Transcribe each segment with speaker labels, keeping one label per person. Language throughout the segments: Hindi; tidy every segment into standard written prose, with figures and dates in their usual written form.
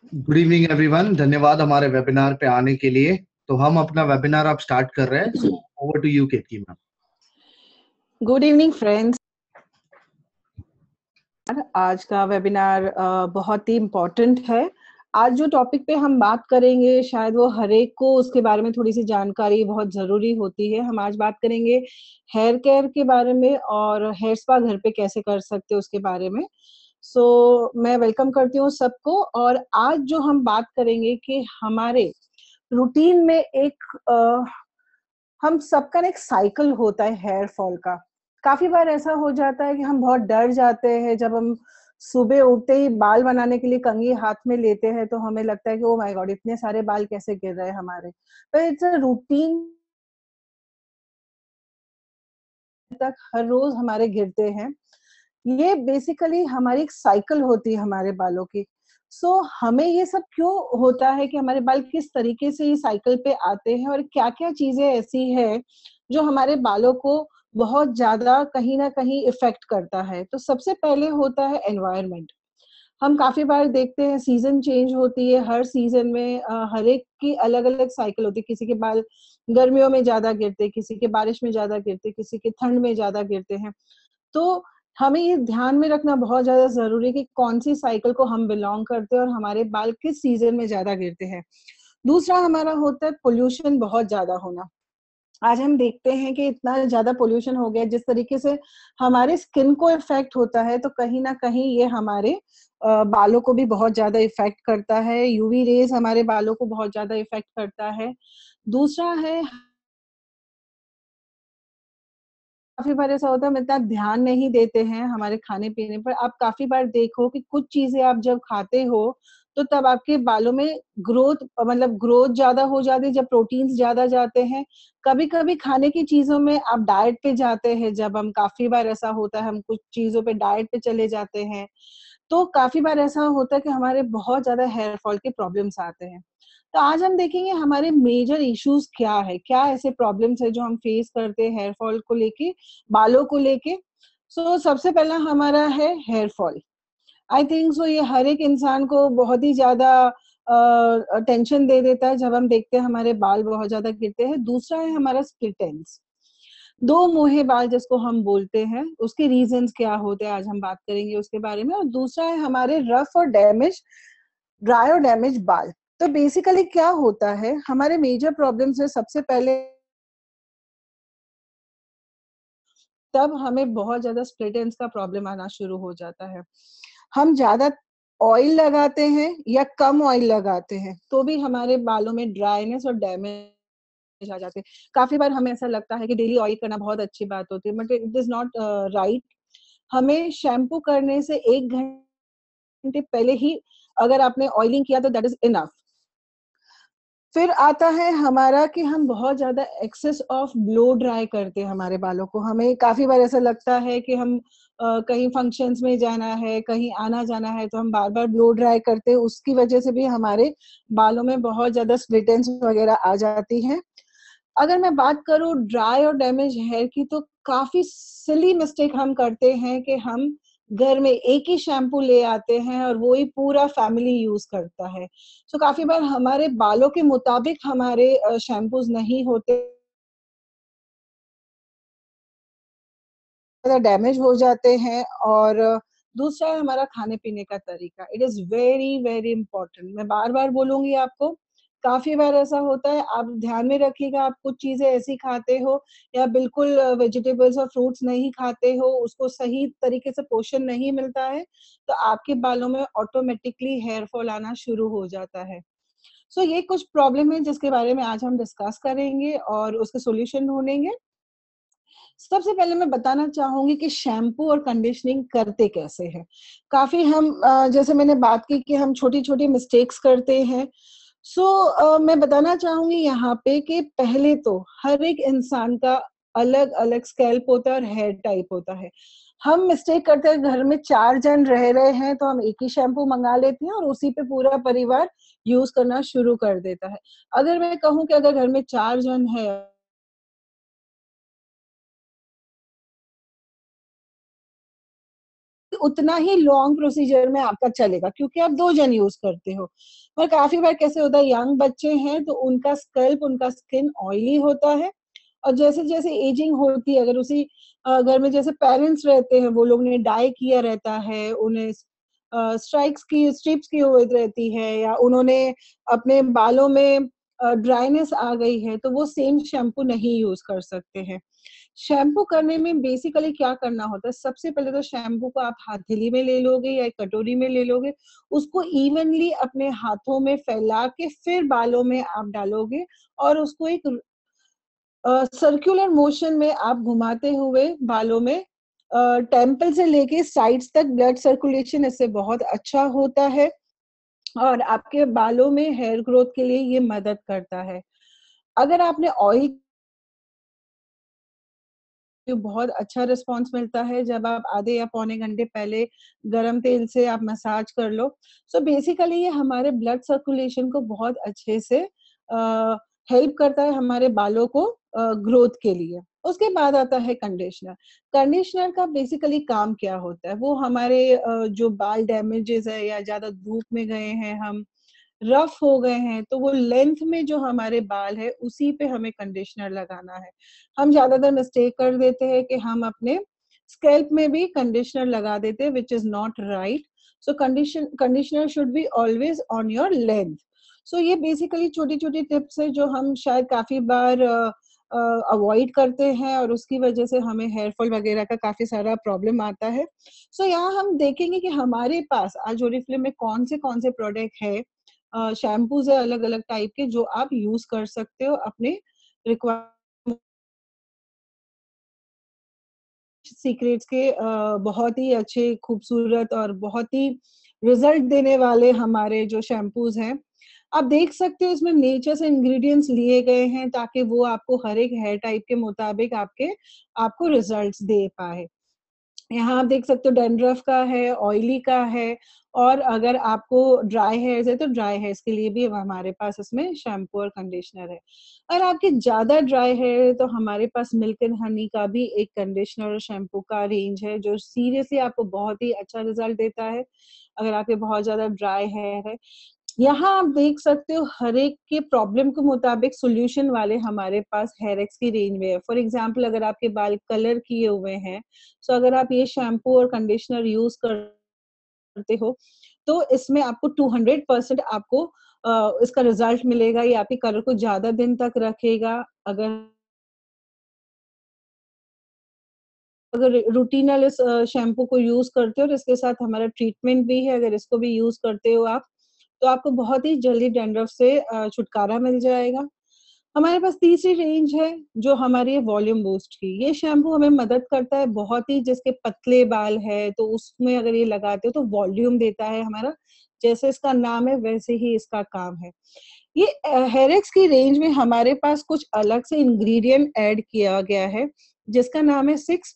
Speaker 1: Good evening everyone. धन्यवाद हमारे वेबिनार पे आने के लिए। तो हम अपना वेबिनार अब स्टार्ट कर रहे हैं। So over to you Ketaki ma'am.
Speaker 2: Good evening friends. आज का वेबिनार बहुत ही इम्पोर्टेंट है। आज जो टॉपिक पे हम बात करेंगे शायद वो हर एक को उसके बारे में थोड़ी सी जानकारी बहुत ज़रूरी होती है। हम आज बात करेंगे हेयर केयर के बारे में और हेयर स्पा घर पे कैसे कर सकते हैं उसके बारे में। मैं वेलकम करती हूँ सबको। और आज जो हम बात करेंगे कि हमारे रूटीन में हम सबका ना एक साइकिल होता है हेयर फॉल का। काफी बार ऐसा हो जाता है कि हम बहुत डर जाते हैं जब हम सुबह उठते ही बाल बनाने के लिए कंघी हाथ में लेते हैं, तो हमें लगता है कि ओ माय गॉड, इतने सारे बाल कैसे गिर रहे हैं हमारे। तो इट्स अ रूटीन, तक हर रोज हमारे गिरते हैं। ये बेसिकली हमारी एक साइकिल होती है हमारे बालों की। हमें ये सब क्यों होता है कि हमारे बाल किस तरीके से ये साइकिल पे आते हैं और क्या क्या चीजें ऐसी है जो हमारे बालों को बहुत ज्यादा कहीं ना कहीं इफेक्ट करता है। तो सबसे पहले होता है एनवायरनमेंट। हम काफी बार देखते हैं सीजन चेंज होती है, हर सीजन में हर एक की अलग अलग साइकिल होती है। किसी के बाल गर्मियों में ज्यादा गिरते, किसी के बारिश में ज्यादा गिरते, किसी के ठंड में ज्यादा गिरते हैं। तो हमें ये ध्यान में रखना बहुत ज्यादा जरूरी है कि कौन सी साइकिल को हम बिलोंग करते हैं और हमारे बाल किस सीजन में ज्यादा गिरते हैं। दूसरा हमारा होता है पोल्यूशन बहुत ज्यादा होना। आज हम देखते हैं कि इतना ज्यादा पोल्यूशन हो गया, जिस तरीके से हमारे स्किन को इफेक्ट होता है, तो कहीं ना कहीं ये हमारे बालों को भी बहुत ज्यादा इफेक्ट करता है। यूवी रेज हमारे बालों को बहुत ज्यादा इफेक्ट करता है। दूसरा है, काफी बार ऐसा होता है हम इतना ध्यान नहीं देते हैं हमारे खाने पीने पर। आप काफी बार देखो कि कुछ चीजें आप जब खाते हो तो तब आपके बालों में ग्रोथ ज्यादा हो जाती है जब प्रोटीन्स ज्यादा जाते हैं। कभी कभी खाने की चीजों में आप डाइट पे जाते हैं, जब हम काफी बार ऐसा होता है हम कुछ चीजों पे डाइट पे चले जाते हैं, तो काफी बार ऐसा होता है कि हमारे बहुत ज्यादा हेयर फॉल के प्रॉब्लम्स आते हैं। तो आज हम देखेंगे हमारे मेजर इश्यूज क्या है, क्या ऐसे प्रॉब्लम्स है जो हम फेस करते हैं हेयर फॉल को लेके, बालों को लेके। सबसे पहला हमारा है hair fall. I think so ये हर एक इंसान को बहुत ही ज्यादा टेंशन दे देता है जब हम देखते हैं हमारे बाल बहुत ज्यादा गिरते हैं। दूसरा है हमारा स्प्लिट एंड्स, दो मुंहे बाल जिसको हम बोलते हैं, उसके रीजंस क्या होते हैं आज हम बात करेंगे उसके बारे में। और दूसरा है हमारे रफ और डैमेज, ड्राई और डैमेज बाल। तो बेसिकली क्या होता है, हमारे मेजर प्रॉब्लम्स में सबसे पहले तब हमें बहुत ज्यादा स्प्लिट एंड्स का प्रॉब्लम आना शुरू हो जाता है। हम ज्यादा ऑयल लगाते हैं या कम ऑयल लगाते हैं तो भी हमारे बालों में ड्राइनेस और डैमेज आ जाते हैं। काफी बार हमें ऐसा लगता है कि डेली ऑयल करना बहुत अच्छी बात होती है, but it is not right. हमें शैम्पू करने से 1 घंटे पहले ही अगर आपने ऑयलिंग किया तो दैट इज इनफ। फिर आता है हमारा कि हम बहुत ज्यादा एक्सेस ऑफ ब्लो ड्राई करते हैं हमारे बालों को। हमें काफी बार ऐसा लगता है कि हम कहीं फंक्शंस में जाना है, कहीं आना जाना है, तो हम बार बार ब्लो ड्राई करते हैं। उसकी वजह से भी हमारे बालों में बहुत ज्यादा स्प्लिट एंड्स वगैरह आ जाती हैं। अगर मैं बात करूं ड्राई और डैमेज हेयर की, तो काफी सिली मिस्टेक हम करते हैं कि हम घर में एक ही शैम्पू ले आते हैं और वो ही पूरा फैमिली यूज करता है। काफी बार हमारे बालों के मुताबिक हमारे शैम्पूज नहीं होते, डैमेज हो जाते हैं। और दूसरा है हमारा खाने पीने का तरीका। It is very very important, मैं बार बार बोलूंगी आपको। काफी बार ऐसा होता है, आप ध्यान में रखिएगा, आप कुछ चीजें ऐसी खाते हो या बिल्कुल वेजिटेबल्स और फ्रूट्स नहीं खाते हो, उसको सही तरीके से पोषण नहीं मिलता है, तो आपके बालों में ऑटोमेटिकली हेयर फॉल आना शुरू हो जाता है। ये कुछ प्रॉब्लम है जिसके बारे में आज हम डिस्कस करेंगे और उसके सॉल्यूशन ढूंढेंगे। सबसे पहले मैं बताना चाहूंगी कि शैम्पू और कंडीशनिंग करते कैसे हैं। काफी हम जैसे मैंने बात की कि हम छोटी छोटी मिस्टेक्स करते हैं। मैं बताना चाहूंगी यहाँ पे कि पहले तो हर एक इंसान का अलग अलग स्कैल्प होता है और हेयर टाइप होता है। हम मिस्टेक करते हैं, घर में 4 जन रह रहे हैं तो हम एक ही शैम्पू मंगा लेते हैं और उसी पे पूरा परिवार यूज करना शुरू कर देता है। अगर मैं कहूँ कि अगर घर में 4 जन है, उतना ही लॉन्ग प्रोसीजर में आपका चलेगा, क्योंकि आप 2 जन यूज करते हो। और काफी बार कैसे होता है, यंग बच्चे हैं तो उनका स्कल्प, उनका स्किन ऑयली होता है, और जैसे जैसे एजिंग होती है, अगर उसी घर में जैसे पेरेंट्स रहते हैं, वो लोग ने डाई किया रहता है, उन्हें स्ट्रिप्स की हुई रहती है, या उन्होंने अपने बालों में ड्राइनेस आ गई है, तो वो सेम शैम्पू नहीं यूज कर सकते हैं। शैम्पू करने में बेसिकली क्या करना होता है, सबसे पहले तो शैम्पू को आप हथेली में ले लोगे या एक कटोरी में ले लोगे, उसको इवनली अपने हाथों में फैला के फिर बालों में आप डालोगे, और उसको एक सर्कुलर मोशन में आप घुमाते हुए बालों में, टेम्पल से लेके साइड्स तक ब्लड सर्कुलेशन इससे बहुत अच्छा होता है, और आपके बालों में हेयर ग्रोथ के लिए ये मदद करता है। अगर आपने ऑयल, बहुत अच्छा रिस्पॉन्स मिलता है जब आप आधे या पौने घंटे पहले गरम तेल से आप मसाज कर लो। सो बेसिकली ये हमारे ब्लड सर्कुलेशन को बहुत अच्छे से हेल्प करता है, हमारे बालों को ग्रोथ के लिए। उसके बाद आता है कंडीशनर। कंडीशनर का बेसिकली काम क्या होता है, वो हमारे जो बाल डैमेजेस है, या ज्यादा धूप में गए हैं हम, रफ हो गए हैं, तो वो लेंथ में जो हमारे बाल है उसी पे हमें कंडीशनर लगाना है। हम ज्यादातर मिस्टेक कर देते हैं कि हम अपने स्कैल्प में भी कंडीशनर लगा देते हैं, which is not right. So conditioner should be always on your length. So ये बेसिकली छोटी छोटी टिप्स है जो हम शायद काफी बार अवॉइड करते हैं, और उसकी वजह से हमें हेयर फॉल वगैरह का काफी सारा प्रॉब्लम आता है। सो यहाँ हम देखेंगे कि हमारे पास आज ओरिफ्लेम में कौन से प्रोडक्ट है, शैम्पूज है अलग अलग टाइप के, जो आप यूज कर सकते हो अपने रिक्वायरमेंट। सीक्रेट्स के बहुत ही अच्छे, खूबसूरत और बहुत ही रिजल्ट देने वाले हमारे जो शैम्पूज हैं, आप देख सकते हो इसमें नेचर से इंग्रेडिएंट्स लिए गए हैं, ताकि वो आपको हर एक हेयर टाइप के मुताबिक आपको रिजल्ट्स दे पाए। यहाँ आप देख सकते हो डैंड्रफ का है, ऑयली का है, और अगर आपको ड्राई हेयर्स है तो ड्राई हेयर्स के लिए भी हमारे पास इसमें शैम्पू और कंडीशनर है। अगर आपके ज्यादा ड्राई हेयर है तो हमारे पास मिल्क एंड हनी का भी एक कंडीशनर और शैम्पू का रेंज है, जो सीरियसली आपको बहुत ही अच्छा रिजल्ट देता है अगर आपके बहुत ज्यादा ड्राई हेयर है। यहाँ आप देख सकते हो हर एक के प्रॉब्लम के मुताबिक सॉल्यूशन वाले हमारे पास हेयर एक्स की रेंज में है। फॉर एग्जांपल, अगर आपके बाल कलर किए हुए हैं, तो अगर आप ये शैम्पू और कंडीशनर यूज करते हो, तो इसमें आपको 200% आपको इसका रिजल्ट मिलेगा। ये आपके कलर को ज्यादा दिन तक रखेगा। अगर अगर रूटीनल इस शैम्पू को यूज करते हो और इसके साथ हमारा ट्रीटमेंट भी है, अगर इसको भी यूज करते हो आप, तो आपको बहुत ही जल्दी डैंड्रफ से छुटकारा मिल जाएगा। हमारे पास तीसरी रेंज है जो हमारी है वॉल्यूम बूस्ट की। ये शैम्पू हमें मदद करता है बहुत ही, जिसके पतले बाल है तो उसमें अगर ये लगाते हो तो वॉल्यूम देता है हमारा, जैसे इसका नाम है वैसे ही इसका काम है। ये हेयर एक्स की रेंज में हमारे पास कुछ अलग से इंग्रेडिएंट ऐड किया गया है, जिसका नाम है 6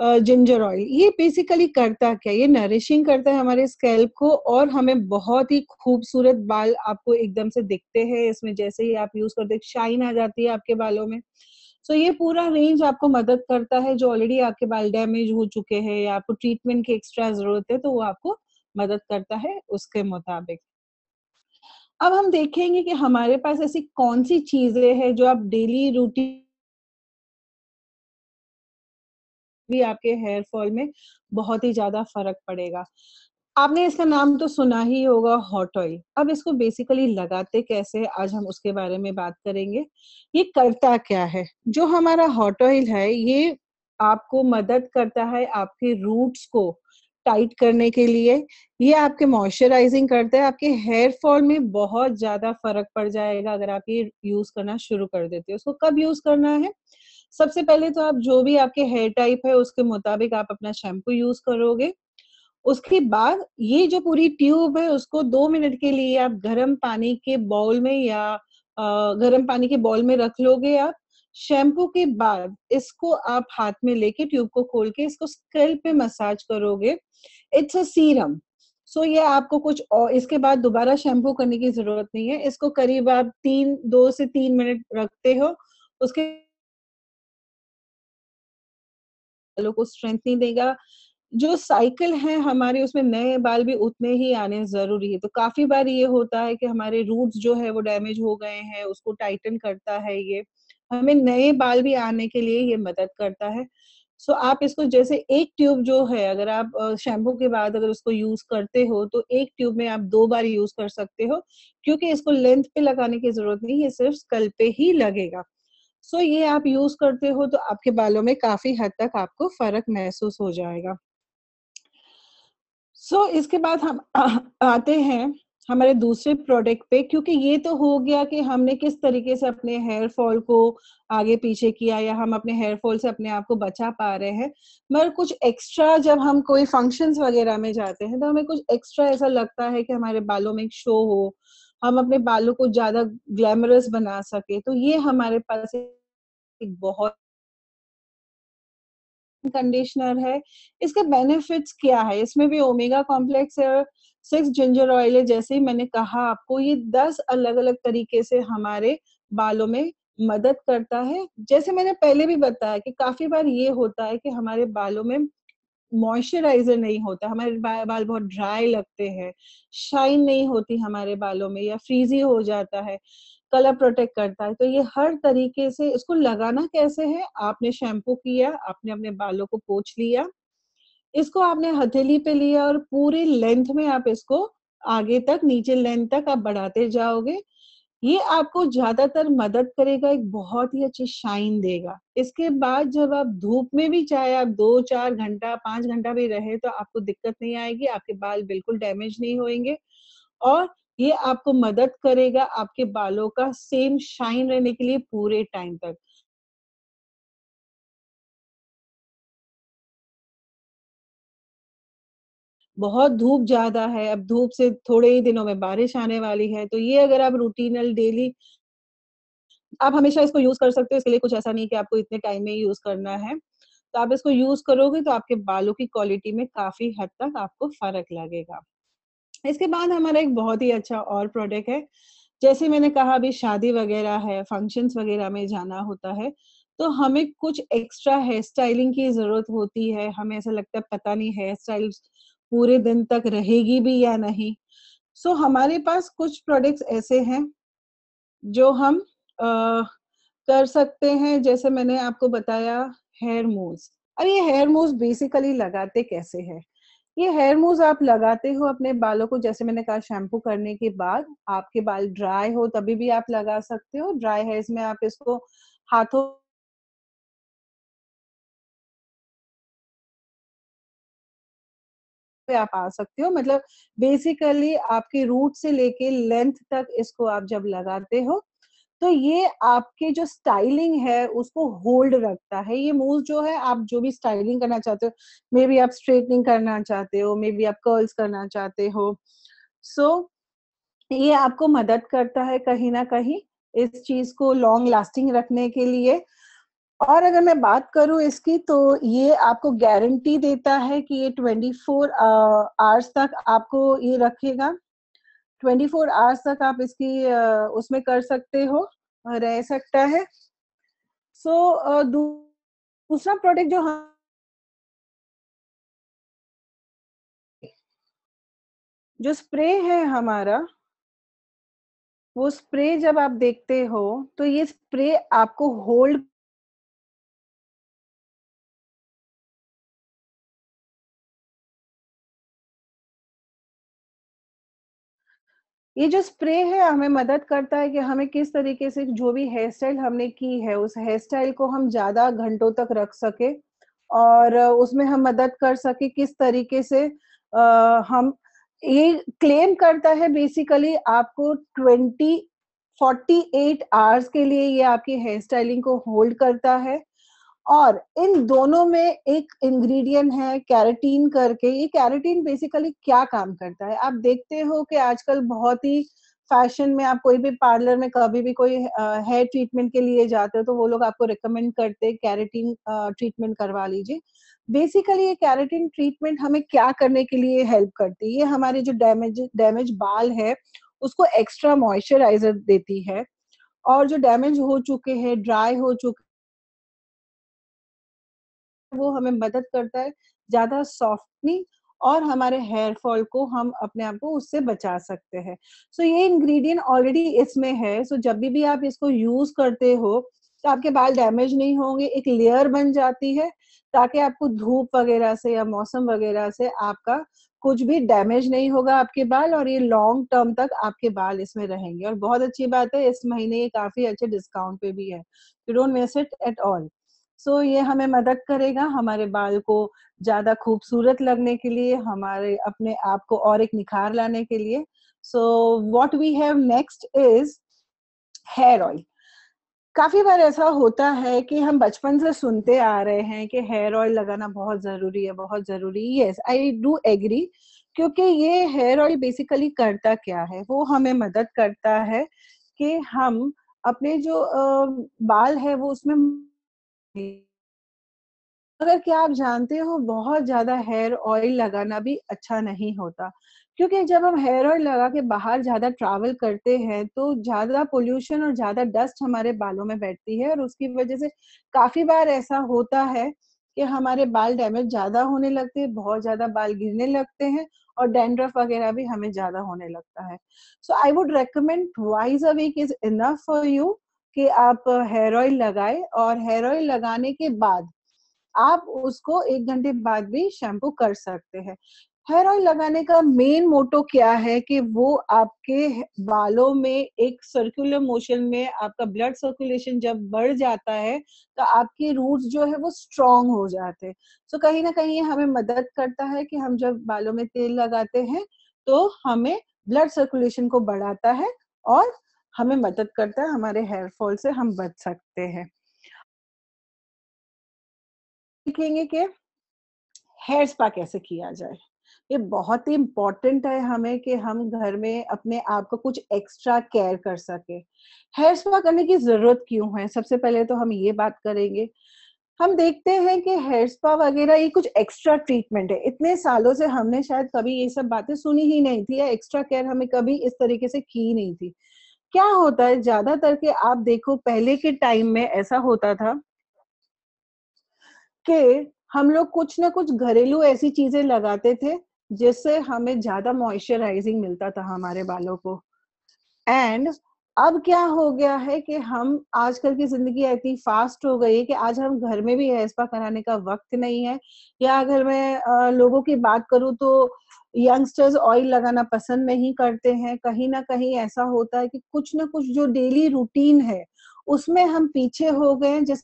Speaker 2: जिंजर ऑयल। ये बेसिकली करता क्या, ये नरिशिंग करता है हमारे स्कैल्प को, और हमें बहुत ही खूबसूरत बाल आपको एकदम से दिखते हैं इसमें। जैसे ही आप यूज करते शाइन आ जाती है आपके बालों में। सो ये पूरा रेंज आपको मदद करता है, जो ऑलरेडी आपके बाल डैमेज हो चुके हैं या आपको ट्रीटमेंट की एक्स्ट्रा जरूरत है, तो वो आपको मदद करता है उसके मुताबिक। अब हम देखेंगे कि हमारे पास ऐसी कौन सी चीजें हैं जो आप डेली रूटीन भी आपके हेयर फॉल में बहुत ही ज्यादा फर्क पड़ेगा। आपने इसका नाम तो सुना ही होगा, हॉट ऑयल। अब इसको बेसिकली लगाते कैसे है, आज हम उसके बारे में बात करेंगे। ये करता क्या है, जो हमारा हॉट ऑयल है ये आपको मदद करता है आपके रूट्स को टाइट करने के लिए। ये आपके मॉइस्चराइजिंग करता है। आपके हेयर फॉल में बहुत ज्यादा फर्क पड़ जाएगा अगर आप ये यूज करना शुरू कर देते हो। उसको कब यूज करना है, सबसे पहले तो आप जो भी आपके हेयर टाइप है उसके मुताबिक आप अपना शैम्पू यूज करोगे। उसके बाद ये जो पूरी ट्यूब है उसको 2 मिनट के लिए आप गर्म पानी के बाउल में या गर्म पानी के बाउल में रख लोगे आप। शैम्पू के बाद इसको आप हाथ में लेके ट्यूब को खोल के इसको स्कैल्प पे मसाज करोगे। It's a serum. सो ये आपको कुछ और इसके बाद दोबारा शैम्पू करने की जरूरत नहीं है। इसको करीब आप 2 से 3 मिनट रखते हो। उसके बालों को स्ट्रेंथनिंग देगा। जो साइकिल है हमारे, उसमें नए बाल भी उतने ही आने ज़रूरी है। तो काफ़ी बार ये होता है कि हमारे रूट्स जो है वो डैमेज हो गए हैं, उसको टाइटन करता है ये। हमें नए बाल भी आने के लिए ये मदद करता है। सो आप इसको जैसे एक ट्यूब जो है, अगर आप शैम्पू के बाद अगर उसको यूज़ करते हो, तो एक ट्यूब में आप 2 बार यूज़ कर सकते हो, क्योंकि इसको लेंथ पे लगाने की ज़रूरत नहीं, ये सिर्फ़ स्कल्प पे ही लगेगा। सो ये आप यूज़ करते हो तो आपके बालों में काफ़ी हद तक आपको फ़र्क महसूस हो जाएगा। इसके बाद हम आते हैं हमारे दूसरे प्रोडक्ट पे, क्योंकि ये तो हो गया कि हमने किस तरीके से अपने हेयर फॉल को आगे पीछे किया या हम अपने हेयर फॉल से अपने आप को बचा पा रहे हैं। मगर कुछ एक्स्ट्रा जब हम कोई फंक्शंस वगैरह में जाते हैं तो हमें कुछ एक्स्ट्रा ऐसा लगता है कि हमारे बालों में एक शो हो, हम अपने बालों को ज़्यादा ग्लैमरस बना सकें। तो ये हमारे पास एक बहुत कंडीशनर है। इसके बेनिफिट्स क्या है? इसमें भी ओमेगा कॉम्प्लेक्स है, 6 जिंजर ऑयल है, जैसे ही मैंने कहा आपको, ये 10 अलग-अलग तरीके से हमारे बालों में मदद करता है। जैसे मैंने पहले भी बताया कि काफ़ी बार ये होता है कि हमारे बालों में मॉइस्चराइज़र नहीं होता, हमारे बाल बहुत ड्राई लगते हैं, शाइन नहीं होती हमारे बालों में या फ्रीज़ी हो जाता है, कलर प्रोटेक्ट करता है। तो ये हर तरीके से इसको लगाना कैसे है, आपने शैम्पू किया, आपने अपने बालों को पोंछ लिया, इसको आपने हथेली पे लिया और पूरी लेंथ में आप इसको आगे तक, नीचे लेंथ तक आप बढ़ाते जाओगे। ये आपको ज़्यादातर मदद करेगा, एक बहुत ही अच्छी शाइन देगा। इसके बाद जब आप धूप में भी चाहे आप 2-4 घंटा, 5 घंटा भी रहे तो आपको दिक्कत नहीं आएगी, आपके बाल बिल्कुल डैमेज नहीं होएँगे और ये आपको मदद करेगा आपके बालों का सेम शाइन रहने के लिए पूरे टाइम तक। बहुत धूप ज़्यादा है, अब धूप से थोड़े ही दिनों में बारिश आने वाली है, तो ये अगर आप रूटीनल डेली आप हमेशा इसको यूज़ कर सकते हो, इसके लिए कुछ ऐसा नहीं कि आपको इतने टाइम में ही यूज़ करना है। तो आप इसको यूज़ करोगे तो आपके बालों की क्वालिटी में काफ़ी हद तक आपको फ़र्क लगेगा। इसके बाद हमारा एक बहुत ही अच्छा और प्रोडक्ट है, जैसे मैंने कहा अभी शादी वगैरह है, फंक्शंस वगैरह में जाना होता है, तो हमें कुछ एक्स्ट्रा हेयर स्टाइलिंग की ज़रूरत होती है। हमें ऐसा लगता है पता नहीं हेयर स्टाइल्स पूरे दिन तक रहेगी भी या नहीं। हमारे पास कुछ प्रोडक्ट्स ऐसे हैं जो हम अ, कर सकते हैं। जैसे मैंने आपको बताया हेयर मूव्स। अब ये हेयर मूव्स बेसिकली लगाते कैसे हैं? ये हेयर मूव्स आप लगाते हो अपने बालों को, जैसे मैंने कहा शैम्पू करने के बाद, आपके बाल ड्राई हो तभी भी आप लगा सकते हो। ड्राई हेयर्स में आप इसको हाथों पे आप आ सकते हो, मतलब बेसिकली आपके रूट से लेके लेंथ तक इसको आप जब लगाते हो, तो ये आपके जो स्टाइलिंग है उसको होल्ड रखता है। ये मूव जो है, आप जो भी स्टाइलिंग करना चाहते हो, मे बी आप स्ट्रेटनिंग करना चाहते हो, मे बी आप कर्ल्स करना चाहते हो, सो ये आपको मदद करता है कहीं न कहीं इस चीज़ को लॉन्ग लास्टिंग रखने के लिए। और अगर मैं बात करूँ इसकी, तो ये आपको गारंटी देता है कि ये 24 आवर्स तक आपको ये रखेगा। 24 आवर्स तक आप इसकी उसमें कर सकते हो, रह सकता है। दूसरा प्रोडक्ट जो हम जो स्प्रे है हमारा, वो स्प्रे जब आप देखते हो, तो ये स्प्रे आपको होल्ड ये जो स्प्रे है हमें मदद करता है कि हमें किस तरीके से जो भी हेयर स्टाइल हमने की है, उस हेयर स्टाइल को हम ज़्यादा घंटों तक रख सकें और उसमें हम मदद कर सकें किस तरीके से हम ये क्लेम करता है बेसिकली आपको 48 आवर्स के लिए ये आपकी हेयर स्टाइलिंग को होल्ड करता है। और इन दोनों में एक इंग्रेडिएंट है केराटिन करके। ये केराटिन बेसिकली क्या काम करता है? आप देखते हो कि आजकल बहुत ही फैशन में आप कोई भी पार्लर में कभी भी कोई हेयर ट्रीटमेंट के लिए जाते हो तो वो लोग आपको रिकमेंड करते हैं केराटिन ट्रीटमेंट करवा लीजिए। बेसिकली ये केराटिन ट्रीटमेंट हमें क्या करने के लिए हेल्प करती है? ये हमारे जो डैमेज डैमेज बाल है उसको एक्स्ट्रा मॉइस्चराइज़र देती है और जो डैमेज हो चुके हैं, ड्राई हो चुके वो हमें मदद करता है ज़्यादा सॉफ्टनिंग, और हमारे हेयर फॉल को हम अपने आप को उससे बचा सकते हैं। सो ये इंग्रेडिएंट ऑलरेडी इसमें है, सो जब भी आप इसको यूज़ करते हो, तो आपके बाल डैमेज नहीं होंगे, एक लेयर बन जाती है, ताकि आपको धूप वगैरह से या मौसम वगैरह से आपका कुछ भी डैमेज नहीं होगा आपके बाल, और ये लॉन्ग टर्म तक आपके बाल इसमें रहेंगे। और बहुत अच्छी बात है, इस महीने ये काफ़ी अच्छे डिस्काउंट पे भी है। You don't miss it at all. So ये हमें मदद करेगा हमारे बाल को ज़्यादा खूबसूरत लगने के लिए, हमारे अपने आप को और एक निखार लाने के लिए। So what we have next is hair oil. काफ़ी बार ऐसा होता है कि हम बचपन से सुनते आ रहे हैं कि हेयर ऑयल लगाना बहुत ज़रूरी है, बहुत ज़रूरी है। येस, आई डू एग्री, क्योंकि ये हेयर ऑयल बेसिकली करता क्या है? वो हमें मदद करता है कि हम अपने जो बाल है वो उसमें, अगर क्या आप जानते हो बहुत ज़्यादा हेयर ऑयल लगाना भी अच्छा नहीं होता, क्योंकि जब हम हेयर ऑयल लगा के बाहर ज़्यादा ट्रैवल करते हैं, तो ज़्यादा पॉल्यूशन और ज़्यादा डस्ट हमारे बालों में बैठती है, और उसकी वजह से काफ़ी बार ऐसा होता है कि हमारे बाल डैमेज ज़्यादा होने लगते हैं, बहुत ज़्यादा बाल गिरने लगते हैं, और डैंड्रफ वगैरह भी हमें ज़्यादा होने लगता है। So I would recommend twice a week is enough for you कि आप हेयर ऑयल लगाएँ, और हेयर ऑयल लगाने के बाद आप उसको 1 घंटे बाद भी शैम्पू कर सकते हैं। हेयर ऑयल लगाने का मेन मोटो क्या है कि वो आपके बालों में एक सर्कुलर मोशन में आपका ब्लड सर्कुलेशन जब बढ़ जाता है, तो आपके रूट्स जो है वो स्ट्रॉन्ग हो जाते हैं। सो कहीं न कहीं ये हमें मदद करता है कि हम जब बालों में तेल लगाते हैं, तो हमें ब्लड सर्कुलेशन को बढ़ाता है, और हमें मदद करता है, हमारे हेयर फॉल से हम बच सकते हैं। सीखेंगे कि हेयर स्पा कैसे किया जाए। ये बहुत ही इम्पोर्टेंट है हमें कि हम घर में अपने आप को कुछ एक्स्ट्रा केयर कर सकें। हेयर स्पा करने की ज़रूरत क्यों है? सबसे पहले तो हम ये बात करेंगे। हम देखते हैं कि हेयर स्पा वगैरह ये कुछ एक्स्ट्रा ट्रीटमेंट है। इतने सालों से हमने शायद कभी ये सब बातें सुनी ही नहीं थी, या एक्स्ट्रा केयर हमें कभी इस तरीके से की नहीं थी। क्या होता है ज़्यादातर कि आप देखो पहले के टाइम में ऐसा होता था कि हम लोग कुछ ना कुछ घरेलू ऐसी चीज़ें लगाते थे, जिससे हमें ज़्यादा मॉइस्चराइज़िंग मिलता था हमारे बालों को। एंड अब क्या हो गया है कि हम आजकल की ज़िंदगी इतनी फ़ास्ट हो गई है कि आज हम घर में भी हेयर स्पा कराने का वक़्त नहीं है, या अगर मैं लोगों की बात करूँ तो यंगस्टर्स ऑयल लगाना पसंद नहीं करते हैं। कहीं न कहीं ऐसा होता है कि कुछ न कुछ जो डेली रूटीन है, उसमें हम पीछे हो गए हैं, जिस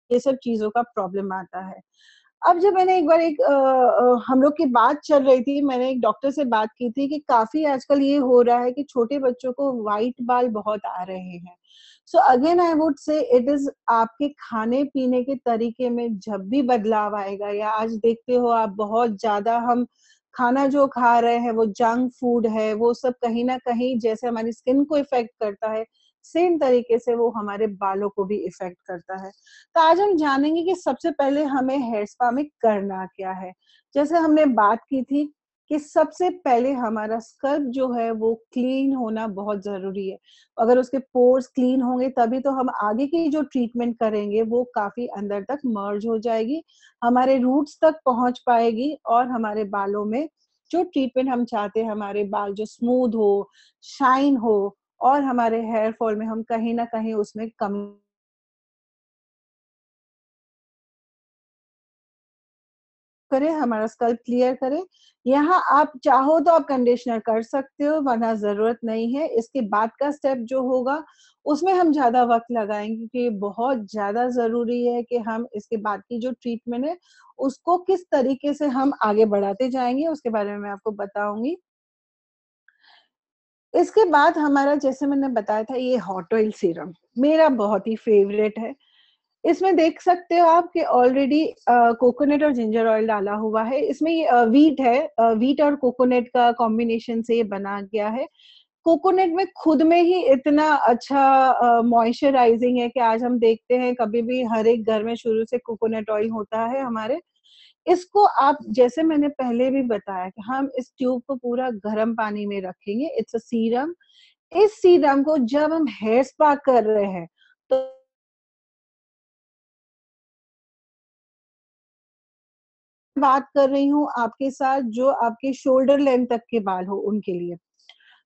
Speaker 2: ये सब चीज़ों का प्रॉब्लम आता है। अब जब मैंने एक बार हम लोग की बात चल रही थी, मैंने एक डॉक्टर से बात की थी कि काफ़ी आजकल ये हो रहा है कि छोटे बच्चों को व्हाइट बाल बहुत आ रहे हैं। So again I would say it is आपके खाने-पीने के तरीके में जब भी बदलाव आएगा, या आज देखते हो आप बहुत ज़्यादा हम खाना जो खा रहे हैं वो जंक फूड है, वो सब कहीं न कहीं जैसे हमारी स्किन को इफ़ेक्ट करता है, सेम तरीके से वो हमारे बालों को भी इफ़ेक्ट करता है। तो आज हम जानेंगे कि सबसे पहले हमें हेयर स्पा में करना क्या है। जैसे हमने बात की थी कि सबसे पहले हमारा स्कल्प जो है वो क्लीन होना बहुत ज़रूरी है। अगर उसके पोर्स क्लीन होंगे तभी तो हम आगे की जो ट्रीटमेंट करेंगे वो काफ़ी अंदर तक मर्ज हो जाएगी, हमारे रूट्स तक पहुँच पाएगी, और हमारे बालों में जो ट्रीटमेंट हम चाहते हैं, हमारे बाल जो स्मूथ हो, शाइन हो, और हमारे हेयर फॉल में हम कहीं न कहीं उसमें कमी करें, हमारा स्कल्प क्लियर करें। यहाँ आप चाहो तो आप कंडीशनर कर सकते हो, वरना ज़रूरत नहीं है। इसके बाद का स्टेप जो होगा, उसमें हम ज़्यादा वक़्त लगाएँगे, क्योंकि ये बहुत ज़्यादा ज़रूरी है कि हम इसके बाद की जो ट्रीटमेंट है, उसको किस तरीके से हम आगे बढ़ाते जाएँगे, उसके बारे में मैं आपको बताऊँगी। इसके बाद हमारा, जैसे मैंने बताया था, ये हॉट ऑयल सीरम, मेरा बहुत ही फ़ेवरेट है। इसमें देख सकते हो आप कि ऑलरेडी कोकोनट और जिंजर ऑयल डाला हुआ है। इसमें ये व्हीट है, व्हीट और कोकोनट का कॉम्बिनेशन से ये बना गया है। कोकोनट में खुद में ही इतना अच्छा मॉइस्चराइजिंग है कि आज हम देखते हैं कभी भी हर एक घर में शुरू से कोकोनट ऑयल होता है हमारे। इसको आप, जैसे मैंने पहले भी बताया कि हम इस ट्यूब को पूरा गर्म पानी में रखेंगे, इट्स अ सीरम। इस सीरम को जब हम हेयर स्पा कर रहे हैं, तो बात कर रही हूँ आपके साथ जो आपके शोल्डर लेंथ तक के बाल हो उनके लिए।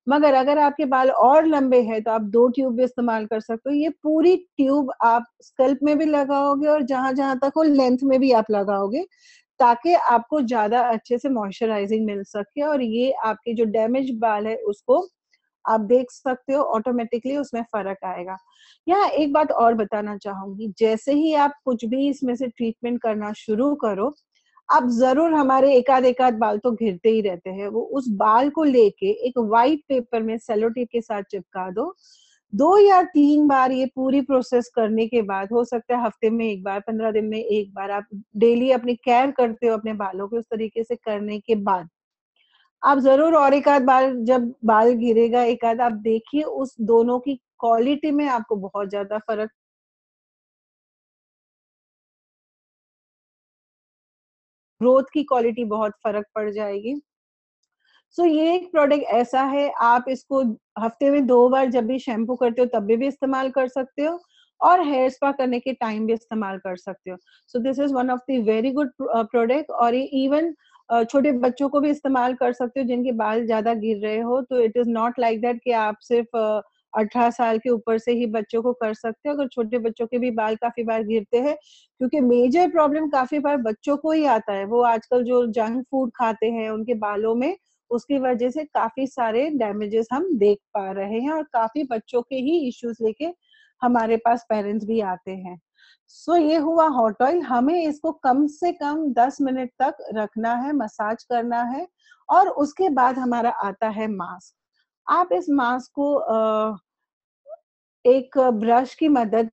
Speaker 2: मगर अगर आपके बाल और लंबे हैं तो आप 2 ट्यूब भी इस्तेमाल कर सकते हो। ये पूरी ट्यूब आप स्कल्प में भी लगाओगे और जहाँ-जहाँ तक हो लेंथ में भी आप लगाओगे, ताकि आपको ज़्यादा अच्छे से मॉइस्चराइजिंग मिल सके और ये आपके जो डैमेज बाल है उसको आप देख सकते हो, ऑटोमेटिकली उसमें फ़र्क आएगा। यहाँ एक बात और बताना चाहूँगी, जैसे ही आप कुछ भी इसमें से ट्रीटमेंट करना शुरू करो, आप ज़रूर हमारे एकाध-एकाध बाल तो घिरते ही रहते हैं, वो उस बाल को लेके एक व्हाइट पेपर में सेलो टेप के साथ चिपका दो। 2 या 3 बार ये पूरी प्रोसेस करने के बाद, हो सकता है हफ्ते में 1 बार, 15 दिन में 1 बार, आप डेली अपनी केयर करते हो अपने बालों की, उस तरीके से करने के बाद आप ज़रूर और एक आध बार जब बाल गिरेगा एक आध, आप देखिए उस दोनों की क्वालिटी में आपको बहुत ज़्यादा फ़र्क, ग्रोथ की क्वालिटी बहुत फ़र्क पड़ जाएगी। सो ये एक प्रोडक्ट ऐसा है, आप इसको हफ्ते में 2 बार जब भी शैम्पू करते हो तब भी इस्तेमाल कर सकते हो और हेयर स्पा करने के टाइम भी इस्तेमाल कर सकते हो। So this is one of the very good product और ये इवन छोटे बच्चों को भी इस्तेमाल कर सकते हो जिनके बाल ज़्यादा गिर रहे हो, तो it is not like that कि आप सिर्फ़ 18 साल के ऊपर से ही बच्चों को कर सकते हो। अगर छोटे बच्चों के भी बाल काफ़ी बार गिरते हैं, क्योंकि मेजर प्रॉब्लम काफ़ी बार बच्चों को ही आता है। वो आजकल जो जंक फूड खाते हैं, उनके बालों में उसकी वजह से काफ़ी सारे डैमेजेस हम देख पा रहे हैं और काफ़ी बच्चों के ही इश्यूज़ लेके हमारे पास पेरेंट्स भी आते हैं। सो ये हुआ हॉट ऑयल, हमें इसको कम से कम 10 मिनट तक रखना है, मसाज करना है और उसके बाद हमारा आता है मास्क। आप इस मास्क को एक ब्रश की मदद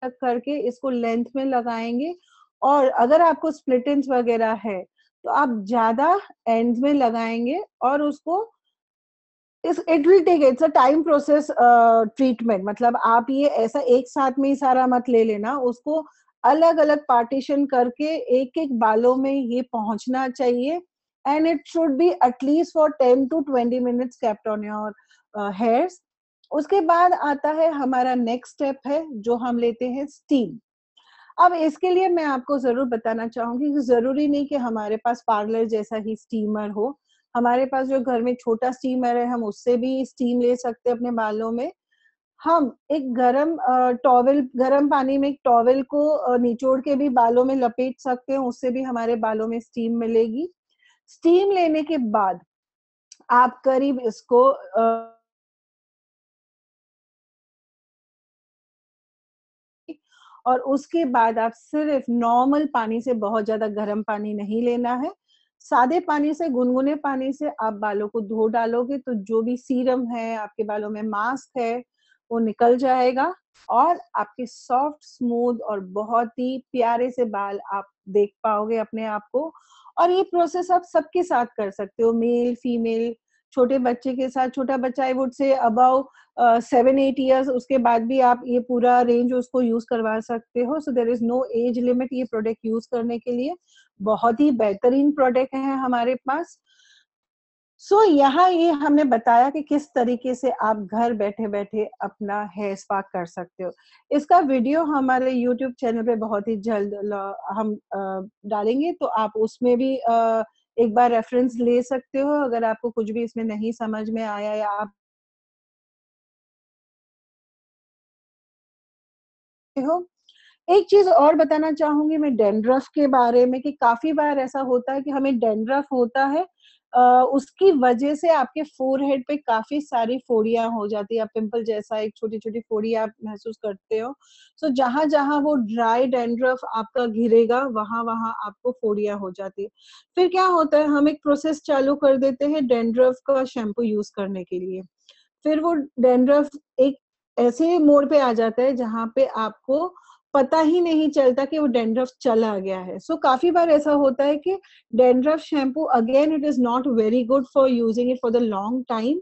Speaker 2: करके इसको लेंथ में लगाएँगे और अगर आपको स्प्लिट एंड्स वगैरह है, तो आप ज़्यादा एंड्स में लगाएँगे और उसको इस it will take, it's a time process treatment, मतलब आप ये ऐसा एक साथ में ही सारा मत ले लेना, उसको अलग-अलग पार्टीशन करके एक-एक बालों में ये पहुँचना चाहिए and it should be at least for 10 to 20 minutes kept on your hairs. उसके बाद आता है हमारा नेक्स्ट स्टेप है जो हम लेते हैं स्टीम। अब इसके लिए मैं आपको ज़रूर बताना चाहूँगी कि ज़रूरी नहीं कि हमारे पास पार्लर जैसा ही स्टीमर हो। हमारे पास जो घर में छोटा स्टीमर है, हम उससे भी स्टीम ले सकते हैं अपने बालों में। हम एक गरम पानी में एक टॉवल को निचोड़ के भी बालों में लपेट सकते हैं, उससे भी हमारे बालों में स्टीम मिलेगी। स्टीम लेने के बाद आप करीब इसको और उसके बाद आप सिर्फ नॉर्मल पानी से, बहुत ज़्यादा गर्म पानी नहीं लेना है। सादे पानी से, गुनगुने पानी से आप बालों को धो डालोगे तो जो भी सीरम है, आपके बालों में मास्क है, वो निकल जाएगा और आपके सॉफ्ट, स्मूथ और बहुत ही प्यारे से बाल आप देख पाओगे अपने आप को। और ये प्रोसेस आप सबके साथ कर सकते हो, मेल, फीमेल, छोटे बच्चे के साथ, छोटा बच्चा I would say above 7-8 years, उसके बाद भी आप ये पूरा रेंज उसको यूज़ करवा सकते हो। So there is no age limit ये प्रोडक्ट यूज़ करने के लिए। बहुत ही बेहतरीन प्रोडक्ट है हमारे पास। सो यहाँ ये हमने बताया कि किस तरीके से आप घर बैठे-बैठे अपना हेयर स्पा कर सकते हो। इसका वीडियो हमारे यूट्यूब चैनल पे बहुत ही जल्द हम डालेंगे, तो आप उसमें भी एक बार रेफरेंस ले सकते हो अगर आपको कुछ भी इसमें नहीं समझ में आया या आप हो। एक चीज़ और बताना चाहूँगी मैं डैंड्रफ के बारे में कि काफ़ी बार ऐसा होता है कि हमें डैंड्रफ होता है, उसकी वजह से आपके फ़ोरहेड पे काफ़ी सारी फोड़ियाँ हो जाती है, पिंपल जैसा एक छोटी-छोटी फोड़ी आप महसूस करते हो। सो जहाँ-जहाँ वो ड्राई डैंड्रफ आपका घिरेगा, वहाँ-वहाँ आपको फोड़ियाँ हो जाती है। फिर क्या होता है, हम एक प्रोसेस चालू कर देते हैं डैंड्रफ का शैम्पू यूज़ करने के लिए। फिर वो डैंड्रफ एक ऐसे मोड़ पे आ जाता है जहाँ पे आपको पता ही नहीं चलता कि वो डैंड्रफ चला गया है। सो काफ़ी बार ऐसा होता है कि dandruff shampoo again it is not very good for using it for the long time.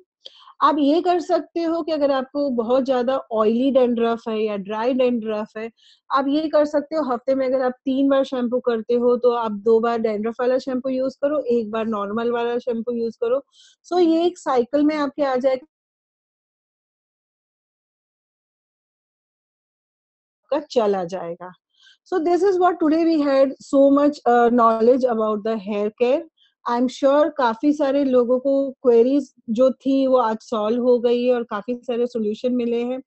Speaker 2: आप ये कर सकते हो कि अगर आपको बहुत ज़्यादा ऑयली डैंड्रफ है या ड्राई डैंड्रफ है, आप ये कर सकते हो हफ्ते में अगर आप 3 बार शैम्पू करते हो तो आप 2 बार डैंड्रफ वाला शैम्पू यूज़ करो, 1 बार नॉर्मल वाला शैम्पू यूज़ करो। सो ये एक साइकिल में आपके आ जाएगा आपका चला जाएगा. So this is what today we had so much knowledge about the hair care. I'm sure काफी सारे लोगों को queries जो थी वो आज solve हो गई है और काफी सारे solution मिले हैं.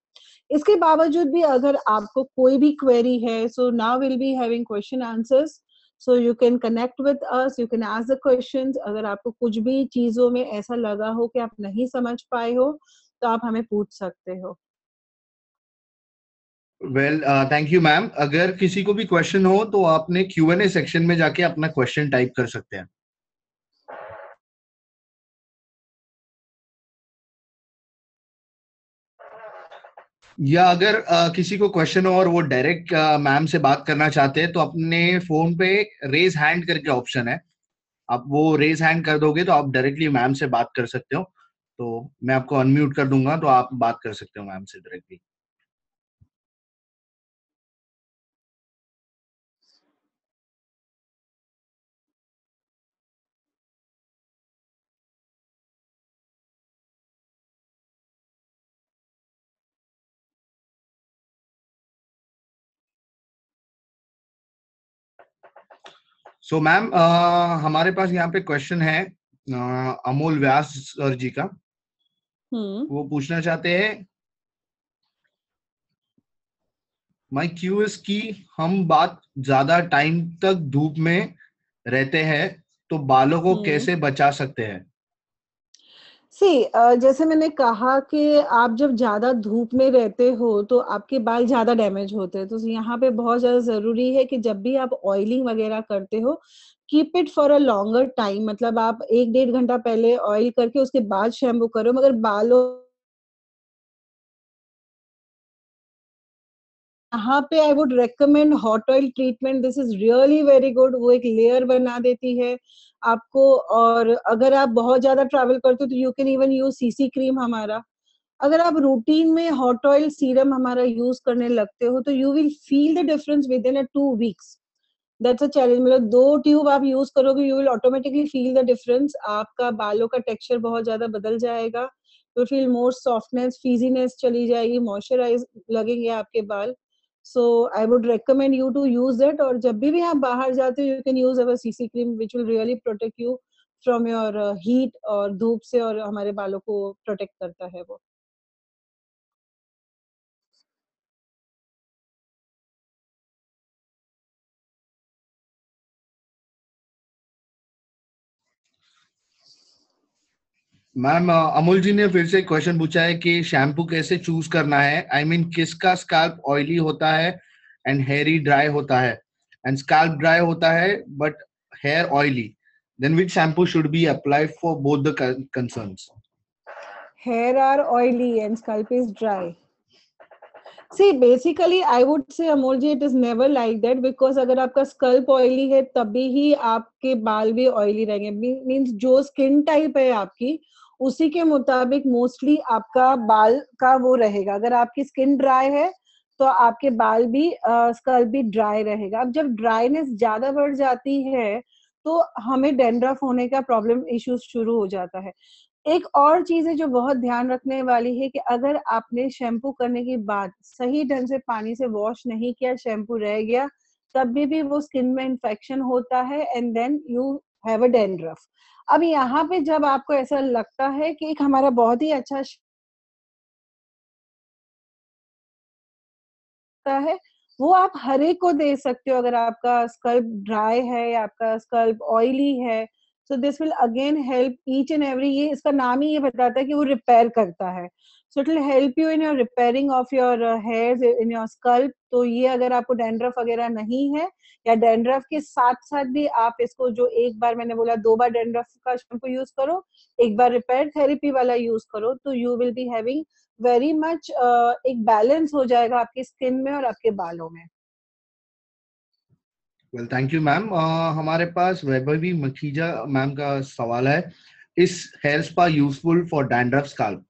Speaker 2: इसके बावजूद भी अगर आपको कोई भी query है, so now we'll be having question answers. So you can connect with us, you can ask the questions. अगर आपको कुछ भी चीजों में ऐसा लगा हो कि आप नहीं समझ पाए हो, तो आप हमें पूछ सकते हो.
Speaker 1: Well thank you ma'am. अगर किसी को भी क्वेश्चन हो तो आपने Q&A सेक्शन में जाके अपना क्वेश्चन टाइप कर सकते हैं. या अगर किसी को क्वेश्चन हो और वो डायरेक्ट मैम से बात करना चाहते हैं तो अपने फोन पे रेज हैंड करके ऑप्शन है, आप वो रेज हैंड कर दोगे तो आप डायरेक्टली मैम से बात कर सकते हो. तो मैं आपको अनम्यूट कर दूंगा तो आप बात कर सकते हो मैम से डायरेक्टली. सो मैम हमारे पास यहाँ पे क्वेश्चन है अमोल व्यास सर जी का. वो पूछना चाहते हैं, माय क्यू इज कि हम बात ज्यादा टाइम तक धूप में रहते हैं तो बालों को कैसे बचा सकते हैं.
Speaker 2: जैसे मैंने कहा कि आप जब ज्यादा धूप में रहते हो तो आपके बाल ज्यादा डैमेज होते हैं. तो यहाँ पे बहुत ज्यादा जरूरी है कि जब भी आप ऑयलिंग वगैरह करते हो, keep it for a longer time. मतलब आप 1-1.5 घंटा पहले ऑयल करके उसके बाद शैम्पू करो. मगर बालों यहाँ पे I would recommend hot oil treatment. This is really very good. वो एक लेयर बना देती है आपको. और अगर आप बहुत ज्यादा ट्रैवल करते हो तो you can even use CC cream हमारा. अगर आप रूटीन में हॉट ऑयल सीरम हमारा यूज करने लगते हो तो you will feel the difference with in a 2 weeks. That's a challenge. मतलब 2 ट्यूब आप यूज करोगे, you will automatically feel the difference. आपका बालों का टेक्सचर बहुत ज्यादा बदल जाएगा. यू फील मोर सॉफ्टनेस, फीजीनेस चली जाएगी, मॉइस्चराइज लगेंगे आपके बाल. सो I would recommend you to use that. और जब भी आप बाहर जाते हो, you can use our CC cream which will really protect you from your heat और धूप से, और हमारे बालों को प्रोटेक्ट करता है वो.
Speaker 1: मैम अमोल जी ने फिर से क्वेश्चन पूछा है कि शैम्पू कैसे चूज करना है. आई मीन किसका स्कैल्प ऑयली होता है एंड हेयरी ड्राई होता है, एंड स्कैल्प ड्राई होता है but hair oily, then which shampoo should be applied for both the concerns.
Speaker 2: Hair are oily and scalp is dry. See, basically, I would say Amol ji, it is never like that, because अगर आपका scalp oily है तभी ही आपके बाल भी oily रहेंगे. Means जो skin type है आपकी, उसी के मुताबिक मोस्टली आपका बाल का वो रहेगा. अगर आपकी स्किन ड्राई है तो आपके बाल भी स्कल्प भी ड्राई रहेगा. अब जब ड्राइनेस ज्यादा बढ़ जाती है तो हमें डैंड्रफ होने का प्रॉब्लम इश्यूज शुरू हो जाता है. एक और चीज है जो बहुत ध्यान रखने वाली है कि अगर आपने शैम्पू करने के बाद सही ढंग से पानी से वॉश नहीं किया, शैम्पू रह गया, तब भी वो स्किन में इन्फेक्शन होता है and then you have a dandruff. अब यहाँ पे जब आपको ऐसा लगता है कि एक हमारा बहुत ही अच्छा है, वो आप हर एक को दे सकते हो. अगर आपका स्कल्प ड्राई है या आपका स्कल्प ऑयली है, so this will again help each and every. ये इसका नाम ही ये बताता है कि वो रिपेयर करता है. सो it will help you in your repairing of your hairs in your scalp. तो ये अगर आपको डैंड्रफ वगैरह नहीं है, या डैंड्रफ के साथ साथ भी आप इसको, जो एक बार मैंने बोला 2 बार डैंड्रफ का शैम्पू यूज करो, एक बार रिपेयर थेरेपी वाला यूज करो, तो you will be having very much एक बैलेंस हो जाएगा आपकी स्किन में और आपके बालों में.
Speaker 1: Well thank you ma'am. हमारे पास वैभवी मखीजा मैम का सवाल है, इस hair spa useful for dandruff scalp.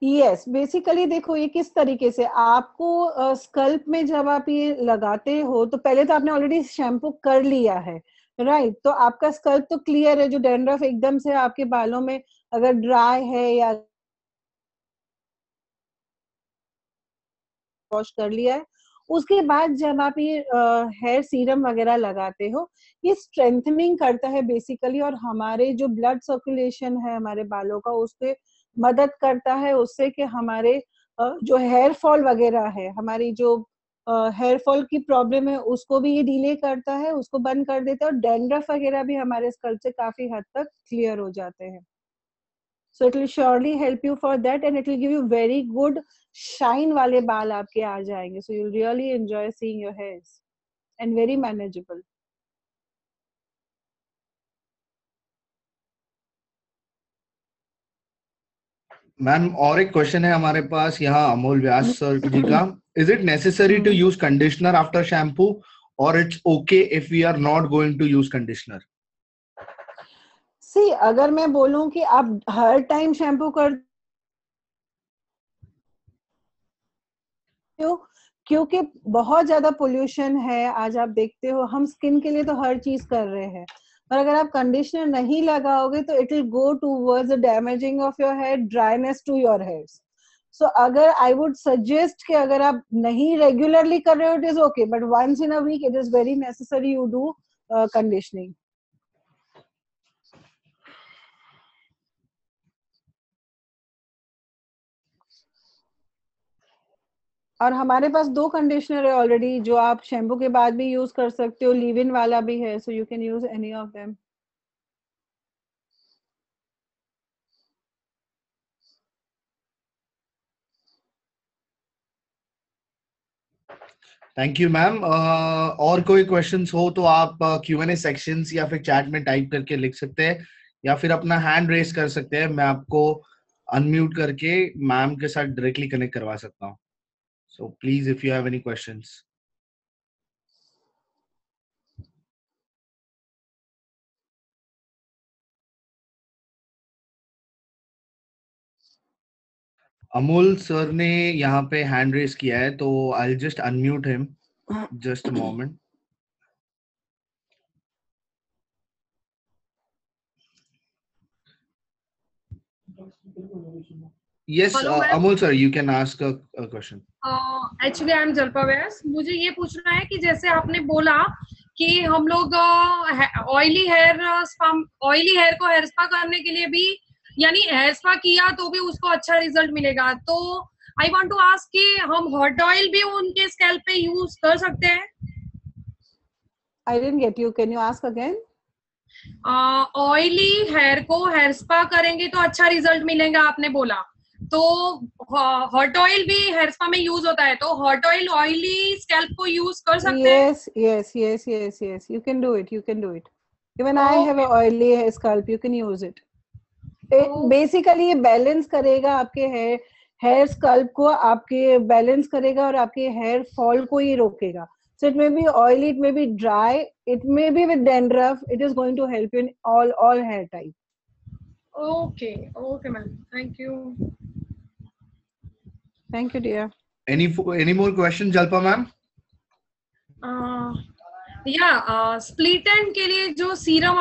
Speaker 2: Yes, basically देखो ये किस तरीके से आपको स्कल्प में जब आप ये लगाते हो तो पहले तो आपने ऑलरेडी शैम्पू कर लिया है, राइट? तो आपका स्कल्प तो क्लियर है. जो डैंड्रफ एकदम से आपके बालों में अगर ड्राई है या वॉश कर लिया है, उसके बाद जब आप ये हेयर सीरम वगैरह लगाते हो, ये स्ट्रेंथनिंग करता है बेसिकली, और हमारे जो ब्लड सर्कुलेशन है हमारे बालों का उसके मदद करता है, उससे कि हमारे जो हेयर फॉल वगैरह है, हमारी जो हेयर फॉल की प्रॉब्लम है उसको भी ये डिले करता है, उसको बंद कर देता है, और डैंड्रफ वगैरह भी हमारे स्कल्प से काफी हद तक क्लियर हो जाते हैं. So it will surely help you for that, and it will give you very good shine वाले बाल आपके आ जाएंगे. So you'll really enjoy seeing your hairs and very manageable.
Speaker 1: Ma'am और एक क्वेश्चन है हमारे पास यहाँ अमोल व्यास सर जी का. Is it necessary to use conditioner after shampoo और it's okay if we are not going to use conditioner?
Speaker 2: See, अगर मैं बोलूं कि आप हर टाइम शैम्पू कर हो, क्योंकि बहुत ज्यादा पोल्यूशन है आज, आप देखते हो हम स्किन के लिए तो हर चीज कर रहे हैं, पर अगर आप कंडीशनर नहीं लगाओगे तो it will go towards the damaging of your hair, dryness to your hairs. So अगर आई वुड सजेस्ट कि अगर आप नहीं रेगुलरली कर रहे हो, it is okay, but once in a week it is very necessary you do conditioning. और हमारे पास 2 कंडीशनर है ऑलरेडी जो आप शैम्पू के बाद भी यूज कर सकते हो, लीव इन वाला भी है, so you can use any of them.
Speaker 1: Thank you ma'am. और कोई क्वेश्चंस हो तो आप Q&A सेक्शंस या फिर चैट में टाइप करके लिख सकते हैं, या फिर अपना हैंड रेस कर सकते हैं. मैं आपको अनम्यूट करके मैम के साथ डायरेक्टली कनेक्ट करवा सकता हूँ. So please if you have any questions. Amol sir ने यहाँ पे हैंड रेस किया है, तो I just unmute him. Just a moment. Yes,
Speaker 3: hello ma'am.
Speaker 1: Amol sir, you can ask a question.
Speaker 3: Actually I am Jalpa Vyas. मुझे ये पूछना है कि जैसे आपने बोला कि हम लोग ऑयली हेयर को हेयर स्पा करने के लिए भी, यानी हेयर स्पा किया तो भी उसको अच्छा रिजल्ट मिलेगा, तो आई वांट टू आस्क कि हम हॉट ऑयल भी उनके स्कैल्प पे यूज कर सकते हैं?
Speaker 2: I didn't get you, can you ask again?
Speaker 3: Oily hair को हेयर स्पा करेंगे तो अच्छा रिजल्ट मिलेगा आपने बोला, तो हॉट ऑयल भी हेयर स्पा में यूज होता है, तो हॉट ऑयल ऑयली स्कैल्प को यूज कर सकते हैं?
Speaker 2: Yes, you can do it. Even I have a oily hair scalp, you can use it. Basically ये बैलेंस करेगा आपके हेयर स्कल्प को, आपके बैलेंस करेगा और आपके हेयर फॉल को ही रोकेगा. So it may be oily, it may be dry, it may be with dandruff. It is going to help you in all hair type.
Speaker 3: Okay, ma'am. Thank you.
Speaker 2: Thank you, dear.
Speaker 1: Any more questions, Jalpa ma'am?
Speaker 3: Split and के लिए जो सीरम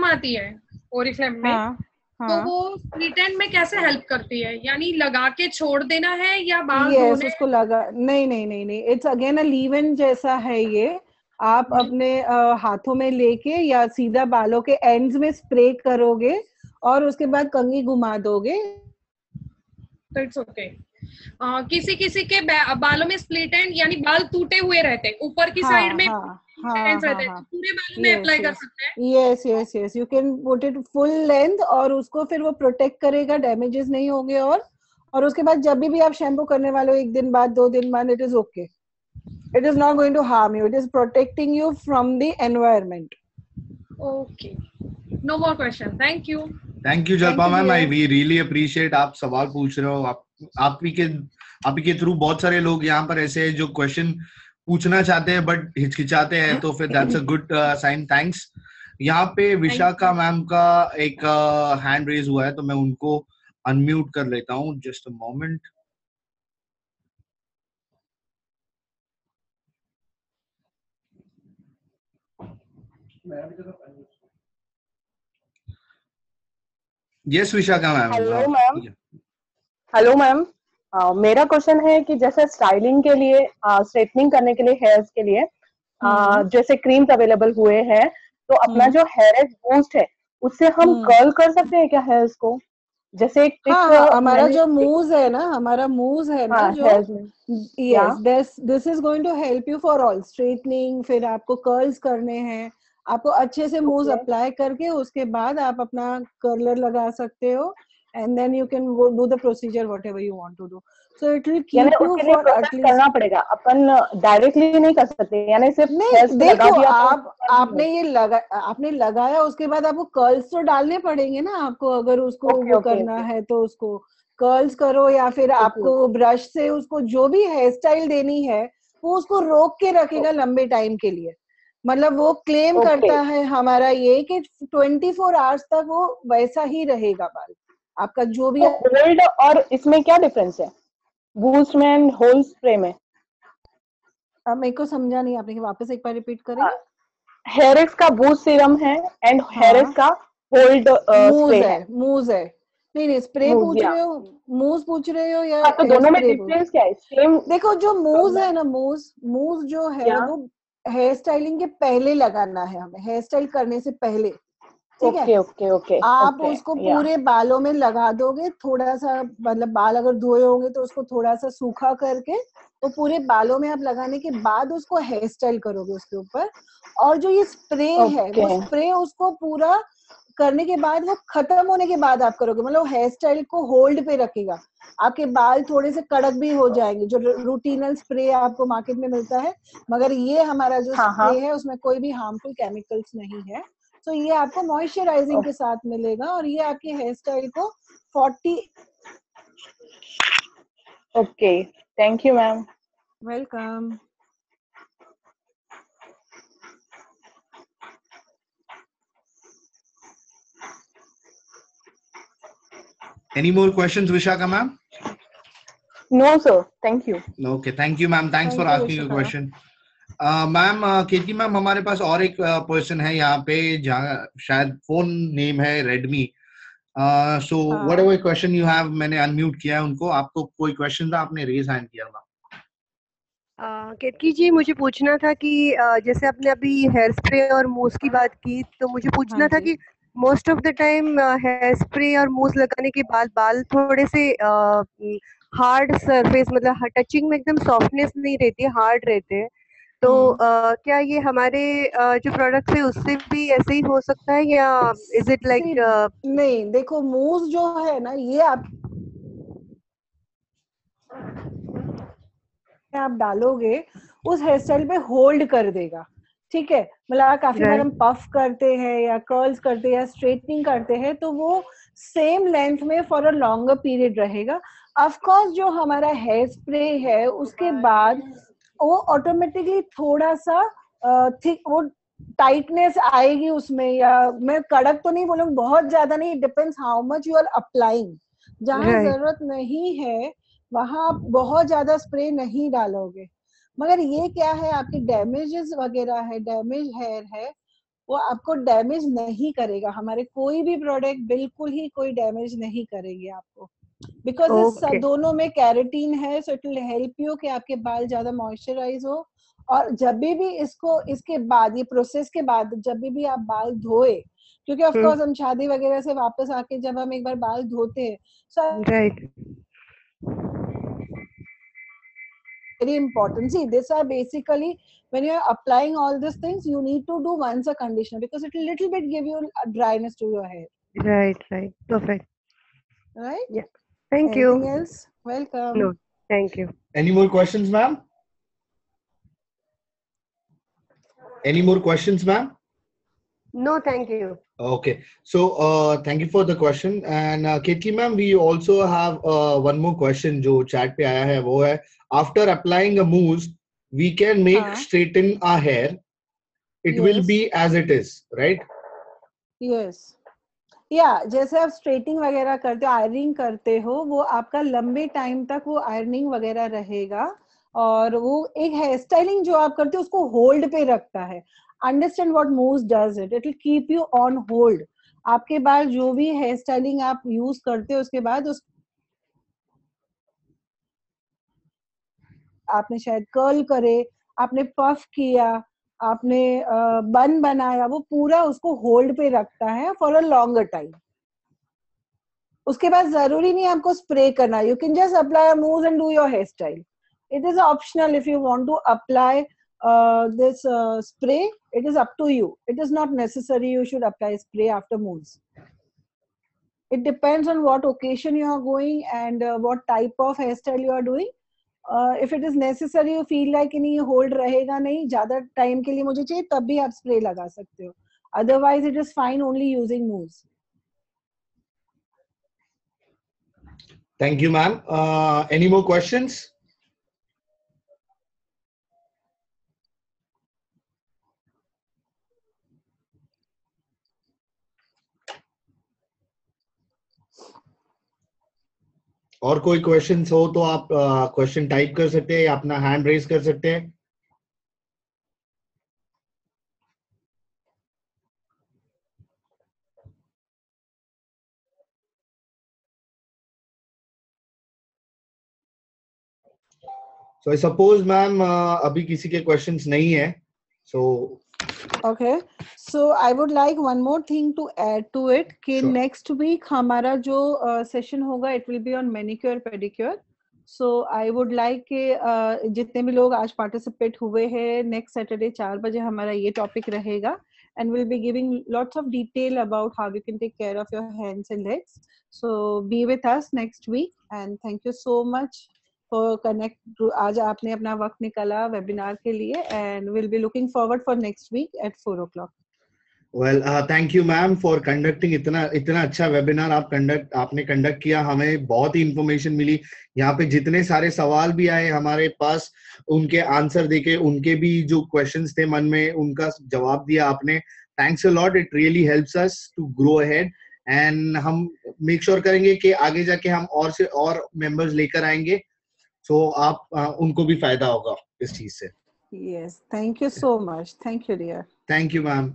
Speaker 3: आती है ओरिफ्लेम में, तो वो स्प्लिट एंड में कैसे हेल्प करती है? यानी लगा के छोड़ देना है या बाल धोने?
Speaker 2: उसको लगा, नहीं, इट्स अगेन अ लीव इन जैसा है ये. आप अपने हाथों में लेके या सीधा बालों के एंड्स में स्प्रे करोगे और उसके बाद कंघी घुमा दोगे,
Speaker 3: तो इट्स ओके. किसी के बालों में स्प्लिट एंड यानी बाल टूटे हुए रहते हैं, ऊपर की साइड में रहते हैं, तो पूरे बालों में अप्लाई कर सकते हैं?
Speaker 2: Yes, you can put it full length, और उसको फिर वो प्रोटेक्ट करेगा, डैमेजेस नहीं होंगे. और उसके बाद जब भी आप शैम्पू करने वाले हो, 1 दिन बाद 2 दिन बाद, it is okay. It is not going to harm you, it is protecting you from the environment.
Speaker 3: Okay, no more question. Thank you.
Speaker 1: Thank you Jalpa ma'am. I we really appreciate आप सवाल पूछ रहे हो. आप ही के थ्रू बहुत सारे लोग यहाँ पर ऐसे हैं जो क्वेश्चन पूछना चाहते हैं बट हिचकिचाते हैं, तो फिर that's a good sign. Thanks. यहाँ पे विशाखा मैम का एक हैंड रेज हुआ है, तो मैं उनको अनम्यूट कर लेता हूँ. Just a moment. Yes, Vishakha ma'am.
Speaker 4: Hello, ma'am. Hello, ma'am. मेरा क्वेश्चन है कि जैसे स्टाइलिंग के लिए, स्ट्रेटनिंग करने के लिए, हेयर्स के लिए जैसे क्रीम्स अवेलेबल हुए हैं, तो अपना जो हेयर एज बूस्ट है उससे हम कर्ल कर सकते हैं क्या हेयर्स को? जैसे एक
Speaker 2: हाँ,
Speaker 4: ट्रिक
Speaker 2: हाँ, हमारा
Speaker 4: मैंने,
Speaker 2: जो मूव है ना, हमारा मूव है ना,
Speaker 4: हाँ,
Speaker 2: जो
Speaker 4: हेयर्स में,
Speaker 2: yes, this is going to help you for all straightening. फिर आपको कर्ल्स करने हैं, आपको अच्छे से मूव्स
Speaker 4: ओके,
Speaker 2: अप्लाई करके उसके बाद आप अपना कर्लर लगा सकते हो, and then you can do the procedure whatever you want to do, so it will
Speaker 4: यानी
Speaker 2: कीप यू
Speaker 4: उसके लिए
Speaker 2: फॉर
Speaker 4: प्रोसेस
Speaker 2: एटलीस्ट।
Speaker 4: करना पड़ेगा, अपन डायरेक्टली नहीं कर सकते, यानी सिर्फ हेयर्स
Speaker 2: नहीं,
Speaker 4: पे लगा
Speaker 2: देखो,
Speaker 4: दिया तो
Speaker 2: आप
Speaker 4: कर
Speaker 2: आपने ये आपने लगाया, उसके बाद आपको कर्ल्स तो डालने पड़ेंगे ना आपको, अगर उसको
Speaker 4: ओके,
Speaker 2: वो
Speaker 4: ओके,
Speaker 2: करना
Speaker 4: ओके,
Speaker 2: है तो उसको कर्ल्स करो, या फिर
Speaker 4: ओके,
Speaker 2: आपको ब्रश से उसको जो भी हेयर स्टाइल देनी है वो उसको रोक के रखेगा लंबे टाइम के लिए। मतलब वो क्लेम
Speaker 4: ओके।
Speaker 2: करता है हमारा ये कि 24 आवर्स तक वो वैसा ही रहेगा बाल आपका, जो भी
Speaker 4: तो होल्ड और इसमें क्या डिफरेंस है, बूस्ट में एंड होल स्प्रे में?
Speaker 2: अब मेरे को समझा नहीं, आपने वापस एक बार रिपीट करेंगे?
Speaker 4: हेयरिक्स का बूस्ट सीरम है एंड हेयरिक्स
Speaker 2: हाँ,
Speaker 4: का होल्ड
Speaker 2: मूज
Speaker 4: स्प्रे
Speaker 2: है,
Speaker 4: है।
Speaker 2: मूज है। नहीं नहीं, स्प्रे पूछ
Speaker 4: मूजिया,
Speaker 2: रहे हो? मूज पूछ रहे हो या
Speaker 4: हाँ, तो दोनों में
Speaker 2: स्प्रे?
Speaker 4: डिफरेंस क्या है? सेम?
Speaker 2: देखो, जो मूव है ना, मूव जो है
Speaker 4: या,
Speaker 2: वो हेयर स्टाइलिंग के पहले लगाना है हमें, हेयर स्टाइल करने से पहले, ठीक है?
Speaker 4: ओके, ओके, ओके,
Speaker 2: आप
Speaker 4: ओके,
Speaker 2: उसको
Speaker 4: या,
Speaker 2: पूरे बालों में लगा दोगे, थोड़ा सा, मतलब बाल अगर धोए होंगे तो उसको थोड़ा सा सूखा करके वो पूरे बालों में आप लगाने के बाद उसको हेयर स्टाइल करोगे उसके ऊपर। और जो ये स्प्रे है,
Speaker 4: ओके,
Speaker 2: वो स्प्रे उसको पूरा करने के बाद, वो खत्म होने के बाद आप करोगे, मतलब हेयर स्टाइल को होल्ड पे रखेगा। आपके बाल थोड़े से कड़क भी हो जाएंगे, जो रूटीनल स्प्रे आपको मार्केट में मिलता है, मगर ये हमारा जो
Speaker 4: हाँ, हाँ,
Speaker 2: स्प्रे है उसमें कोई भी हार्मफुल केमिकल्स नहीं है। तो ये आपको मॉइस्चराइजिंग के साथ मिलेगा, और ये आपके हेयर स्टाइल को 40।
Speaker 4: Okay, thank you ma'am.
Speaker 2: Welcome.
Speaker 1: Any more questions, Vishaka ma'am?
Speaker 4: No sir, thank you.
Speaker 1: Okay, thank you ma'am. Thanks for
Speaker 2: thank you
Speaker 1: asking a
Speaker 2: Vishakha.
Speaker 1: question. Ma'am, Ketaki ma'am, हमारे पास और एक पर्सन है यहाँ पे, जहाँ शायद फोन नेम है Redmi. So what ever question you have, मैंने अनम्यूट किया है उनको। आपको कोई क्वेश्चन था, आपने रेज हैंड किया था।
Speaker 5: केतकी जी, मुझे पूछना था कि जैसे आपने अभी हेयर स्प्रे और मूस की बात की, तो मुझे पूछना था कि most of the time here spray और मूस लगाने के बाद बाल थोड़े से हार्ड सरफेस, मतलब टचिंग में एकदम सॉफ्टनेस नहीं रहती है, हार्ड रहते हैं, तो क्या ये हमारे जो प्रोडक्ट्स है उससे भी ऐसे ही हो सकता है, या इज इट लाइक?
Speaker 2: नहीं, देखो, मूस जो है ना, ये आप डालोगे उस हेयर स्टाइल पे होल्ड कर देगा, ठीक है? मतलब काफी बार हम पफ करते हैं या कर्ल्स करते हैं या स्ट्रेटनिंग करते हैं, तो वो सेम लेंथ में फॉर अ लॉन्गर पीरियड रहेगा। ऑफ कोर्स जो हमारा हेयर स्प्रे है उसके बाद वो ऑटोमेटिकली थोड़ा सा थिक, वो टाइटनेस आएगी उसमें, या मैं कड़क तो नहीं बोलूंगी, बहुत ज्यादा नहीं, depends how much you are applying. जहां जरूरत नहीं है वहां आप बहुत ज्यादा स्प्रे नहीं डालोगे, मगर ये क्या है, आपके डैमेजेस वगैरह है, डैमेज हेयर है, वो आपको डैमेज नहीं करेगा। हमारे कोई भी प्रोडक्ट बिल्कुल ही कोई डैमेज नहीं करेंगे आपको, बिकॉज इस दोनों में कैरेटीन है, सो इट विल हेल्प यू कि आपके बाल ज्यादा मॉइस्चराइज हो। और जब भी इसको, इसके बाद, ये प्रोसेस के बाद जब भी आप बाल धोए, क्योंकि ऑफ कोर्स हम शादी वगैरह से वापस आके जब हम एक बार बाल धोते हैं, सो
Speaker 5: right,
Speaker 2: very important. See, these are basically, when you are applying all these things, you need to do once a conditioner, because it will little bit give you a dryness to your hair.
Speaker 5: Right, perfect.
Speaker 2: Right?
Speaker 5: Yeah. Thank
Speaker 2: Anything
Speaker 5: you.
Speaker 2: else? Welcome.
Speaker 5: No, thank you.
Speaker 1: Any more questions, ma'am? Any more questions, ma'am?
Speaker 5: No, thank you.
Speaker 1: Okay, so thank you for the question. And Ketki ma'am, we also have one more question जो chat पे आया है, वो है, after applying a mousse, we can make straighten our hair. It will be as it is, right?
Speaker 2: Yes. या जैसे आप स्ट्रेटिंग वगैरह करते हो, आयरनिंग करते हो, वो आपका लंबे टाइम तक वो आयरनिंग वगैरह रहेगा, और वो एक हेयर स्टाइलिंग जो आप करते हो उसको होल्ड पे रखता है। Understand what moves does it, it will keep you on hold. आपके बाल जो भी हेयर स्टाइलिंग आप यूज करते हो उसके बाद उस आपने शायद कर्ल करे, आपने पफ किया, आपने बन बनाया, वो पूरा उसको होल्ड पे रखता है फॉर अ लॉन्गर टाइम। उसके बाद जरूरी नहीं आपको स्प्रे करना, you can just apply move and do your hair style. It is optional if you want to apply this spray. It is up to you. It is not necessary you should apply spray after moves. It depends on what occasion you are going and what type of hairstyle you are doing. If it is necessary, you feel like नहीं hold रहेगा नहीं ज़्यादा time के लिए मुझे चाहिए, तब भी आप spray लगा सकते हो. Otherwise, it is fine only using moves.
Speaker 1: Thank you, ma'am. Any more questions? और कोई क्वेश्चंस हो तो आप क्वेश्चन टाइप कर सकते हैं या अपना हैंड रेज कर सकते हैं। So I suppose मैम अभी किसी के क्वेश्चंस नहीं है, so
Speaker 2: Okay, so I would like one more thing to add to it कि
Speaker 1: Sure.
Speaker 2: next week हमारा जो session होगा it will be on manicure pedicure. So I would like कि जितने भी लोग आज participate हुए हैं, next Saturday 4 बजे हमारा ये topic रहेगा and we'll be giving lots of detail about how you can take care of your hands and legs. So be with us next week and thank you so much for connect. आज आपने अपना वक्त निकाला वेबिनार के लिए and we'll be looking forward for next week at 4 o'clock.
Speaker 1: Well, thank you ma'am for conducting इतना अच्छा वेबिनार आपने कंडक्ट किया। हमें बहुत ही इंफॉर्मेशन मिली। यहाँ पे जितने सारे सवाल भी आए हमारे पास, उनके आंसर देके, उनके भी जो क्वेश्चंस थे मन में, उनका जवाब दिया आपने। Thanks a lot, it really helps us to grow ahead and हम मेक श्योर करेंगे कि आगे जाके हम और से और मेंबर्स लेकर आएंगे, सो आप उनको भी फायदा होगा इस चीज से।
Speaker 2: Yes, thank you so much. Thank you, dear.
Speaker 1: Thank you ma'am.